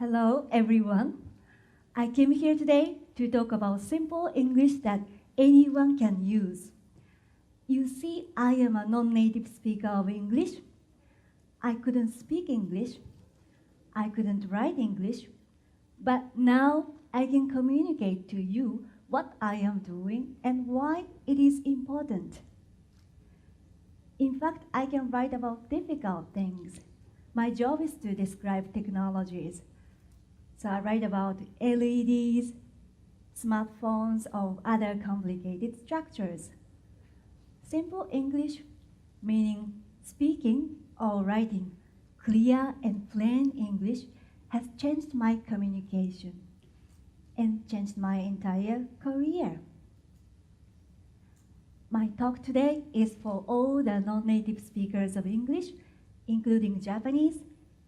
Hello, everyone. I came here today to talk about simple English that anyone can use. You see, I am a non-native speaker of English. I couldn't speak English. I couldn't write English. But now I can communicate to you what I am doing and why it is important. In fact, I can write about difficult things. My job is to describe technologies. So I write about LEDs, smartphones, or other complicated structures. Simple English, meaning speaking or writing clear and plain English, has changed my communication and changed my entire career. My talk today is for all the non-native speakers of English, including Japanese,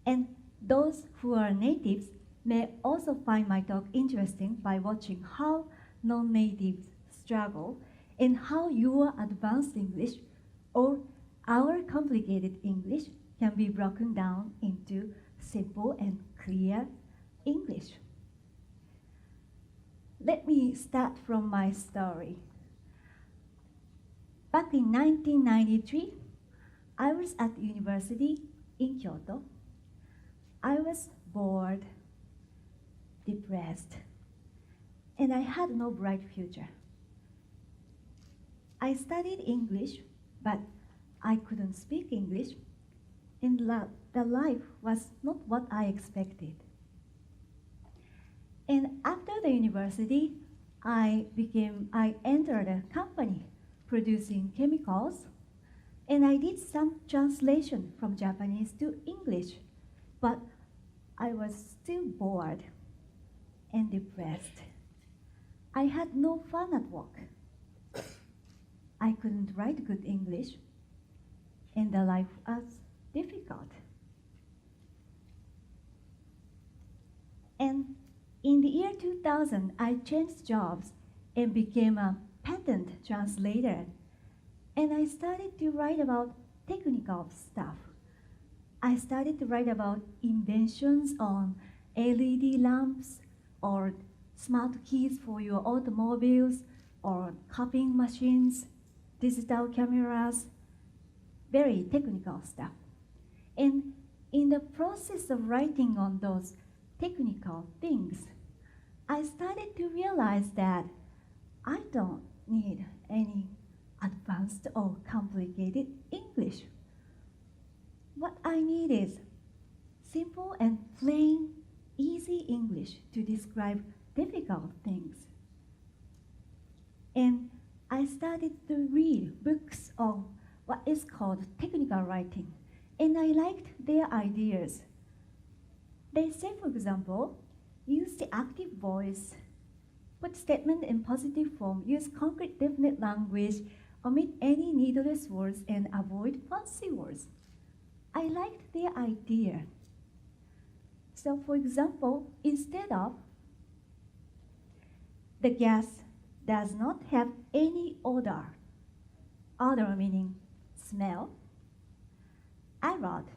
and those who are natives may also find my talk interesting by watching how non-natives struggle and how your advanced English or our complicated English can be broken down into simple and clear English. Let me start from my story. Back in 1993, I was at university in Kyoto. I was bored, depressed, and I had no bright future. I studied English, but I couldn't speak English, and the life was not what I expected. And after the university, I entered a company producing chemicals, and I did some translation from Japanese to English, but I was still bored and depressed. I had no fun at work. I couldn't write good English, and the life was difficult. And in the year 2000, I changed jobs and became a patent translator, and I started to write about technical stuff. I started to write about inventions on LED lamps, or smart keys for your automobiles, or copying machines, digital cameras, very technical stuff. And in the process of writing on those technical things, I started to realize that I don't need any advanced or complicated English. What I need is simple and plain, easy English to describe difficult things. And I started to read books of what is called technical writing, and I liked their ideas. They say, for example, use the active voice, put statement in positive form, use concrete definite language, omit any needless words, and avoid fancy words. I liked their idea. So, for example, instead of the gas does not have any odor, odor meaning smell, I wrote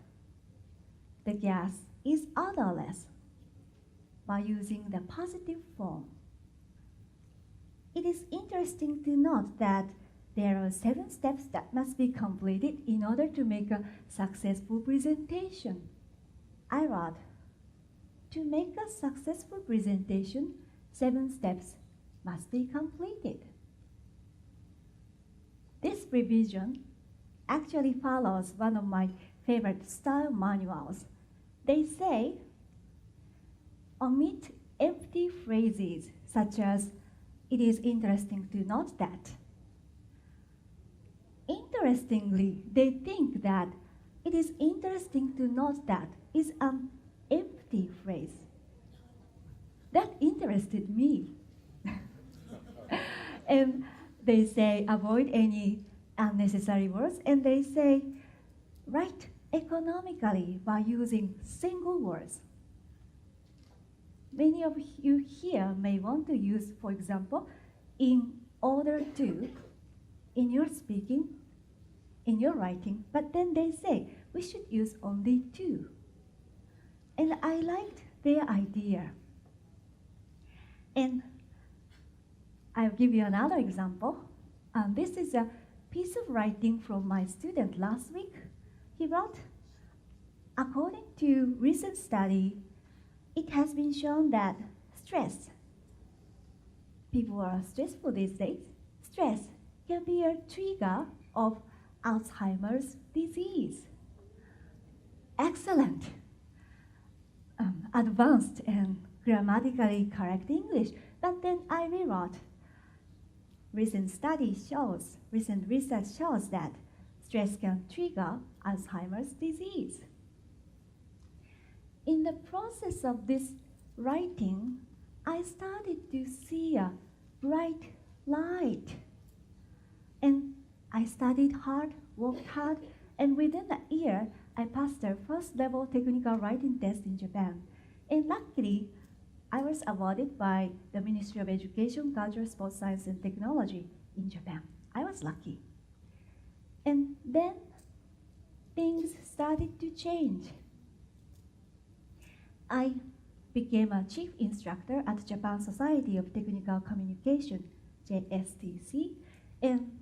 the gas is odorless by using the positive form. It is interesting to note that there are 7 steps that must be completed in order to make a successful presentation. I wrote, to make a successful presentation, 7 steps must be completed. This revision actually follows one of my favorite style manuals. They say, omit empty phrases such as, it is interesting to note that. Interestingly, they think that it is interesting to note that is an empty phrase. That interested me. And they say avoid any unnecessary words, and they say write economically by using single words. Many of you here may want to use, for example, in order to, in your speaking, in your writing, but then they say we should use only to. And I liked their idea. And I'll give you another example. This is a piece of writing from my student last week. He wrote, according to recent study, it has been shown that stress, people are stressful these days, stress can be a trigger of Alzheimer's disease. Excellent. Advanced and grammatically correct English. But then I rewrote. Recent research shows that stress can trigger Alzheimer's disease. In the process of this writing, I started to see a bright light. And I studied hard, worked hard, and within a year, I passed the first level technical writing test in Japan. And luckily, I was awarded by the Ministry of Education, Culture, Sports Science, and Technology in Japan. I was lucky. And then things started to change. I became a chief instructor at Japan Society of Technical Communication, JSTC, and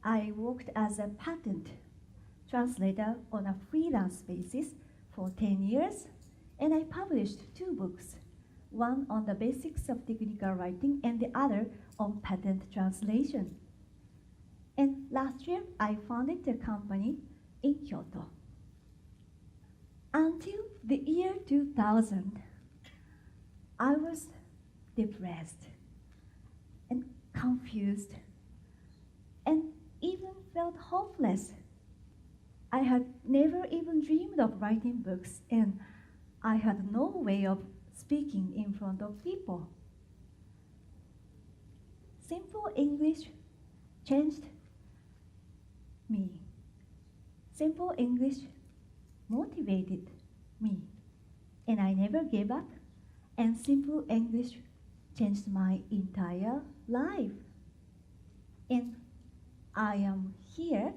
I worked as a patent translator on a freelance basis for 10 years, and I published 2 books, one on the basics of technical writing and the other on patent translation. And last year, I founded a company in Kyoto. Until the year 2000, I was depressed and confused and even felt hopeless. I had never even dreamed of writing books, and I had no way of speaking in front of people. Simple English changed me. Simple English motivated me, and I never gave up, and Simple English changed my entire life. And I am here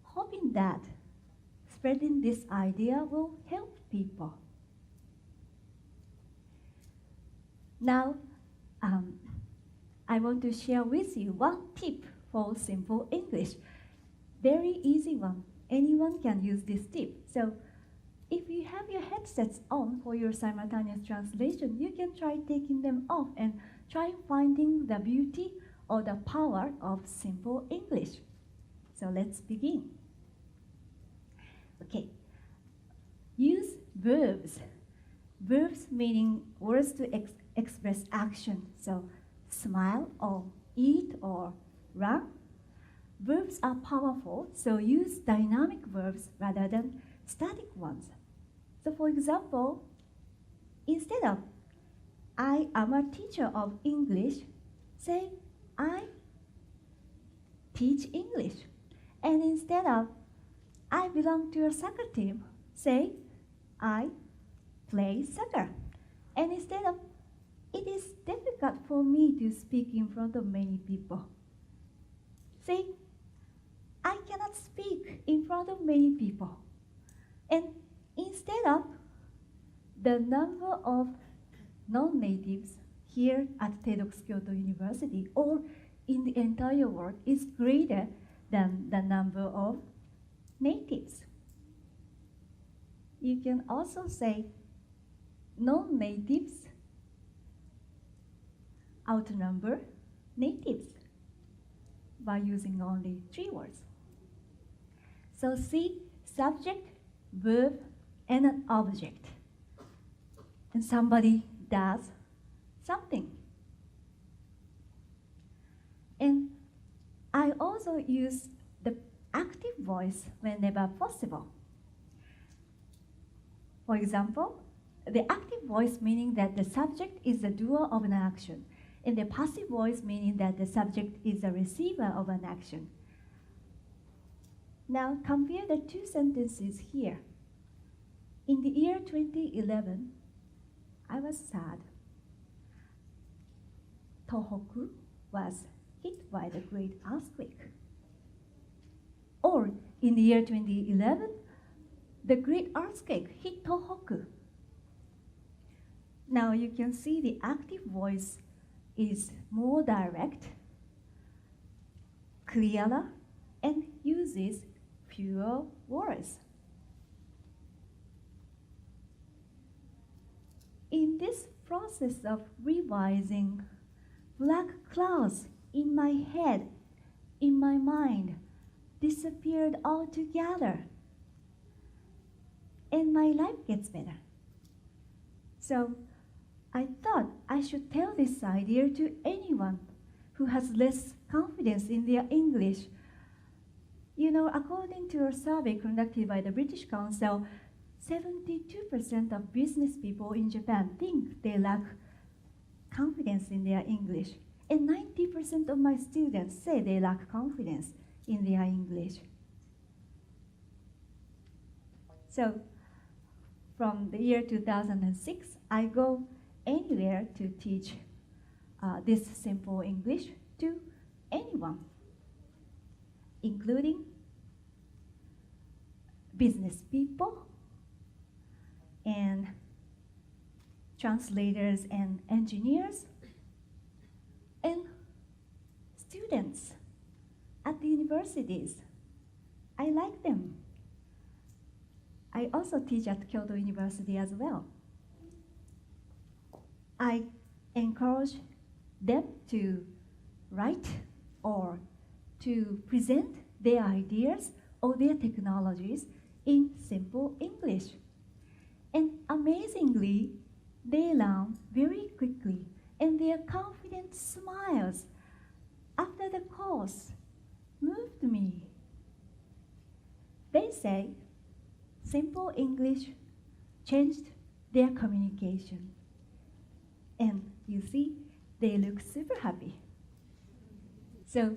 hoping that spreading this idea will help people. Now, I want to share with you one tip for Simple English. Very easy one. Anyone can use this tip. So if you have your headsets on for your simultaneous translation, you can try taking them off and try finding the beauty or the power of Simple English. So let's begin. Okay. Use verbs. Verbs meaning words to express action. So smile or eat or run. Verbs are powerful, so use dynamic verbs rather than static ones. So for example, instead of I am a teacher of English, say I teach English. And instead of I belong to a soccer team, say I play soccer. And instead of it is difficult for me to speak in front of many people, say I cannot speak in front of many people. And instead of the number of non-natives here at TEDxKyotoUniversity or in the entire world is greater than the number of natives. You can also say non-natives outnumber natives by using only 3 words. So see, subject, verb, and an object. And somebody does something. And I also use the active voice whenever possible. For example, the active voice meaning that the subject is the doer of an action, and the passive voice meaning that the subject is the receiver of an action. Now compare the 2 sentences here. In the year 2011, I was sad. Tohoku was hit by the great earthquake. Or in the year 2011, the great earthquake hit Tohoku. Now you can see the active voice is more direct, clearer, and uses fewer words. In this process of revising, black clouds in my head, in my mind, disappeared altogether, and my life gets better. So I thought I should tell this idea to anyone who has less confidence in their English. You know, according to a survey conducted by the British Council, 72% of business people in Japan think they lack confidence in their English. And 90% of my students say they lack confidence in their English. So, from the year 2006, I go anywhere to teach this simple English to anyone, including business people and translators and engineers and students at the universities. I like them. I also teach at Kyoto University as well. I encourage them to write or to present their ideas or their technologies in simple English. And amazingly, they learn very quickly, and their confident smiles after the course moved me. They say simple English changed their communication. And you see, they look super happy. So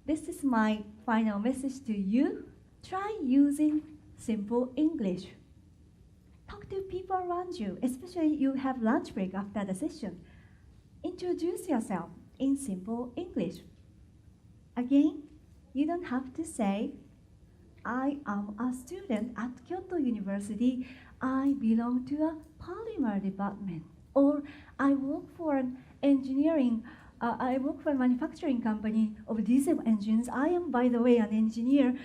this is my final message to you. Try using simple English. Talk to people around you, especially you have lunch break after the session. Introduce yourself in simple English. Again, you don't have to say, I am a student at Kyoto University. I belong to a polymer department. Or I work for an I work for a manufacturing company of diesel engines. I am, by the way, an engineer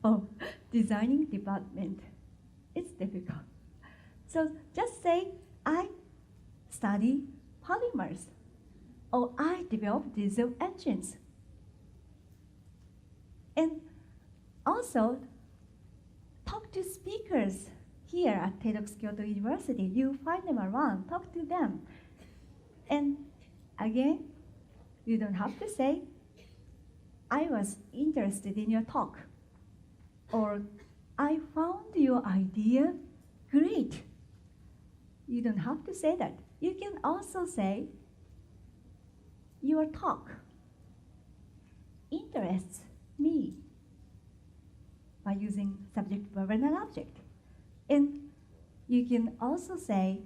of designing department. It's difficult. So just say, I study polymers, or I develop diesel engines. And also, talk to speakers here at TEDxKyotoUniversity. You find them around, talk to them. And again, you don't have to say, I was interested in your talk, or I found your idea great. You don't have to say that. You can also say, your talk interests me, by using subject, verb, and object. And you can also say,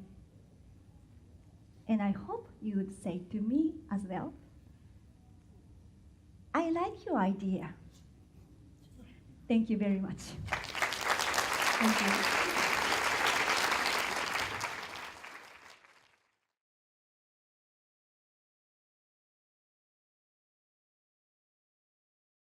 and I hope you would say to me as well, I like your idea. Thank you very much. Thank you.